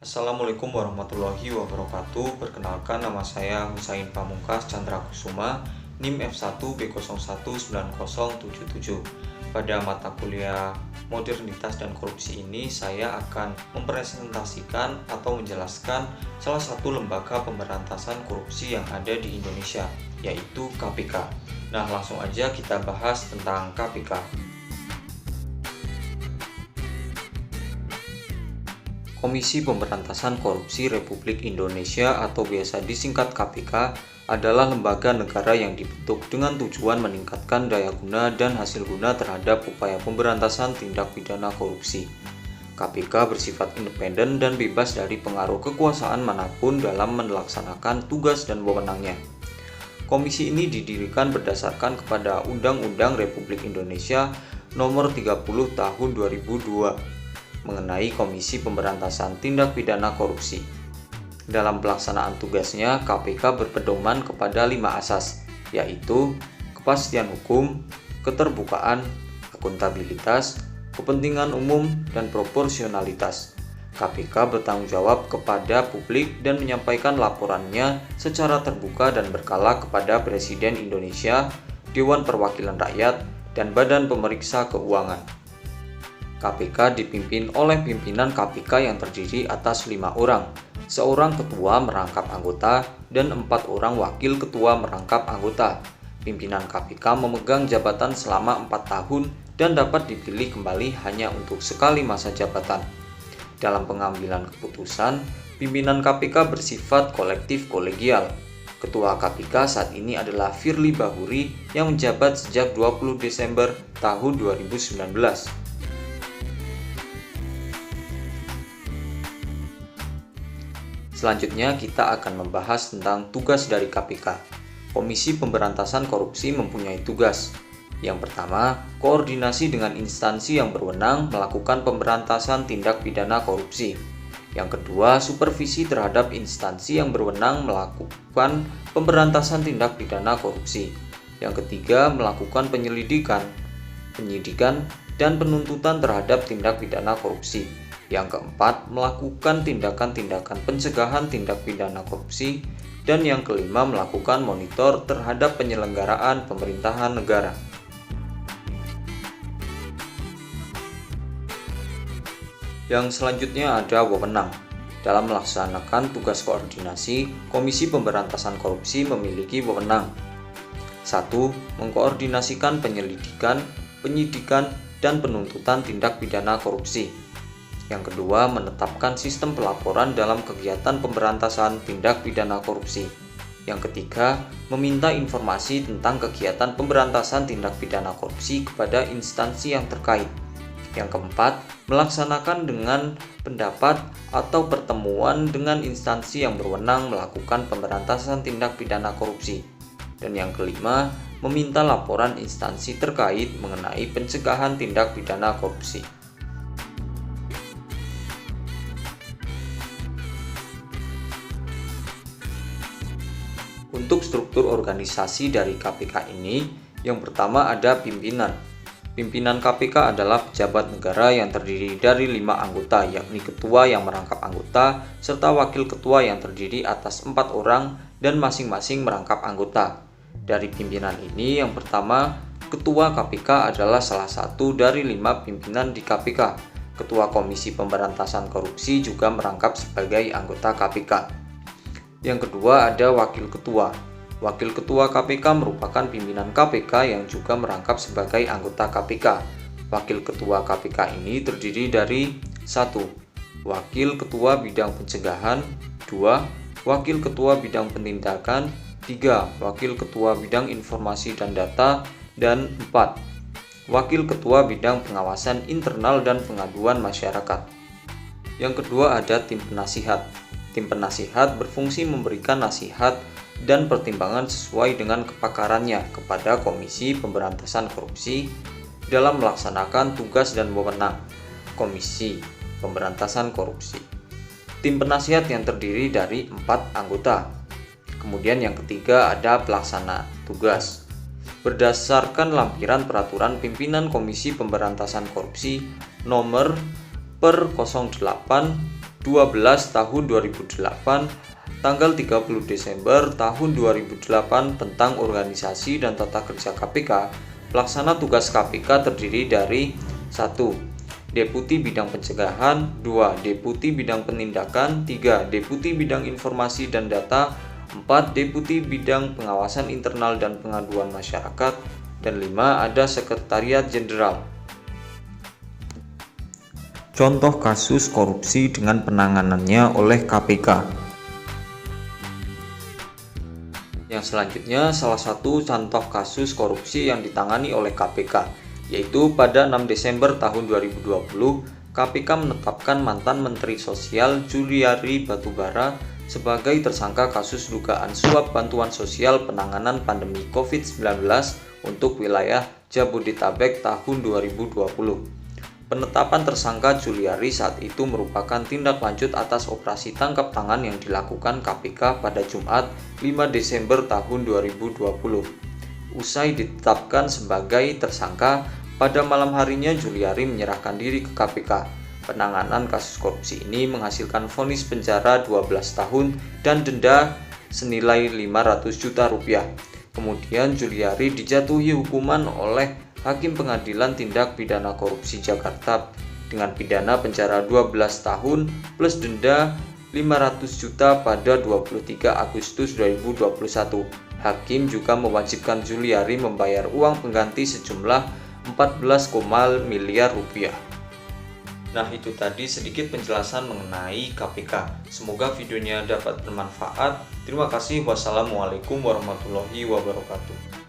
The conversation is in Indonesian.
Assalamualaikum warahmatullahi wabarakatuh. Perkenalkan, nama saya Husain Pamungkas Chandra Kusuma, NIM F1B019077. Pada mata kuliah Modernitas dan Korupsi ini, saya akan mempresentasikan atau menjelaskan salah satu lembaga pemberantasan korupsi yang ada di Indonesia, yaitu KPK. Nah, langsung aja kita bahas tentang KPK. Komisi Pemberantasan Korupsi Republik Indonesia atau biasa disingkat KPK adalah lembaga negara yang dibentuk dengan tujuan meningkatkan daya guna dan hasil guna terhadap upaya pemberantasan tindak pidana korupsi. KPK bersifat independen dan bebas dari pengaruh kekuasaan manapun dalam melaksanakan tugas dan wewenangnya. Komisi ini didirikan berdasarkan kepada Undang-Undang Republik Indonesia Nomor 30 Tahun 2002 mengenai Komisi Pemberantasan Tindak Pidana Korupsi. Dalam pelaksanaan tugasnya, KPK berpedoman kepada 5 asas, yaitu kepastian hukum, keterbukaan, akuntabilitas, kepentingan umum, dan proporsionalitas. KPK bertanggung jawab kepada publik dan menyampaikan laporannya secara terbuka dan berkala kepada Presiden Indonesia, Dewan Perwakilan Rakyat, dan Badan Pemeriksa Keuangan. KPK dipimpin oleh pimpinan KPK yang terdiri atas 5 orang, seorang ketua merangkap anggota, dan 4 orang wakil ketua merangkap anggota. Pimpinan KPK memegang jabatan selama 4 tahun dan dapat dipilih kembali hanya untuk sekali masa jabatan. Dalam pengambilan keputusan, pimpinan KPK bersifat kolektif kolegial. Ketua KPK saat ini adalah Firly Bahuri yang menjabat sejak 20 Desember tahun 2019. Selanjutnya kita akan membahas tentang tugas dari KPK. Komisi Pemberantasan Korupsi mempunyai tugas. Yang pertama, koordinasi dengan instansi yang berwenang melakukan pemberantasan tindak pidana korupsi. Yang kedua, supervisi terhadap instansi yang berwenang melakukan pemberantasan tindak pidana korupsi. Yang ketiga, melakukan penyidikan, dan penuntutan terhadap tindak pidana korupsi. Yang keempat, melakukan tindakan-tindakan pencegahan tindak pidana korupsi. Dan yang kelima, melakukan monitor terhadap penyelenggaraan pemerintahan negara. Yang selanjutnya ada wewenang. Dalam melaksanakan tugas koordinasi, Komisi Pemberantasan Korupsi memiliki wewenang. 1. Mengkoordinasikan penyelidikan, penyidikan, dan penuntutan tindak pidana korupsi. Yang kedua, menetapkan sistem pelaporan dalam kegiatan pemberantasan tindak pidana korupsi. Yang ketiga, meminta informasi tentang kegiatan pemberantasan tindak pidana korupsi kepada instansi yang terkait. Yang keempat, melaksanakan dengan pendapat atau pertemuan dengan instansi yang berwenang melakukan pemberantasan tindak pidana korupsi. Dan yang kelima, meminta laporan instansi terkait mengenai pencegahan tindak pidana korupsi. Untuk struktur organisasi dari KPK ini, yang pertama ada pimpinan. Pimpinan KPK adalah pejabat negara yang terdiri dari 5 anggota, yakni ketua yang merangkap anggota, serta wakil ketua yang terdiri atas 4 orang dan masing-masing merangkap anggota. Dari pimpinan ini, yang pertama, ketua KPK adalah salah satu dari 5 pimpinan di KPK. Ketua Komisi Pemberantasan Korupsi juga merangkap sebagai anggota KPK. Yang kedua ada wakil ketua. Wakil ketua KPK merupakan pimpinan KPK yang juga merangkap sebagai anggota KPK. Wakil ketua KPK ini terdiri dari 1. Wakil ketua bidang pencegahan, 2. Wakil ketua bidang penindakan, 3. Wakil ketua bidang informasi dan data, dan 4. Wakil ketua bidang pengawasan internal dan pengaduan masyarakat. Yang kedua ada tim penasihat. Tim penasihat berfungsi memberikan nasihat dan pertimbangan sesuai dengan kepakarannya kepada Komisi Pemberantasan Korupsi dalam melaksanakan tugas dan wewenang Komisi Pemberantasan Korupsi. Tim penasihat yang terdiri dari 4 anggota. Kemudian yang ketiga ada pelaksana tugas. Berdasarkan lampiran peraturan pimpinan Komisi Pemberantasan Korupsi nomor per 08 12 tahun 2008, tanggal 30 Desember tahun 2008 tentang organisasi dan tata kerja KPK. Pelaksana tugas KPK terdiri dari 1. Deputi Bidang Pencegahan, 2. Deputi Bidang Penindakan, 3. Deputi Bidang Informasi dan Data, 4. Deputi Bidang Pengawasan Internal dan Pengaduan Masyarakat, dan 5. Ada Sekretariat Jenderal. Contoh kasus korupsi dengan penanganannya oleh KPK. Yang selanjutnya, salah satu contoh kasus korupsi yang ditangani oleh KPK, yaitu pada 6 Desember tahun 2020, KPK menetapkan mantan Menteri Sosial Juliari Batubara sebagai tersangka kasus dugaan suap bantuan sosial penanganan pandemi COVID-19 untuk wilayah Jabodetabek tahun 2020. Penetapan tersangka Juliari saat itu merupakan tindak lanjut atas operasi tangkap tangan yang dilakukan KPK pada Jumat 5 Desember tahun 2020. Usai ditetapkan sebagai tersangka, pada malam harinya Juliari menyerahkan diri ke KPK. Penanganan kasus korupsi ini menghasilkan vonis penjara 12 tahun dan denda senilai 500 juta rupiah. Kemudian Juliari dijatuhi hukuman oleh Hakim Pengadilan Tindak Pidana Korupsi Jakarta dengan pidana penjara 12 tahun plus denda 500 juta pada 23 Agustus 2021. Hakim juga mewajibkan Juliari membayar uang pengganti sejumlah 14, miliar rupiah. Nah, itu tadi sedikit penjelasan mengenai KPK. Semoga videonya dapat bermanfaat. Terima kasih. Wassalamualaikum warahmatullahi wabarakatuh.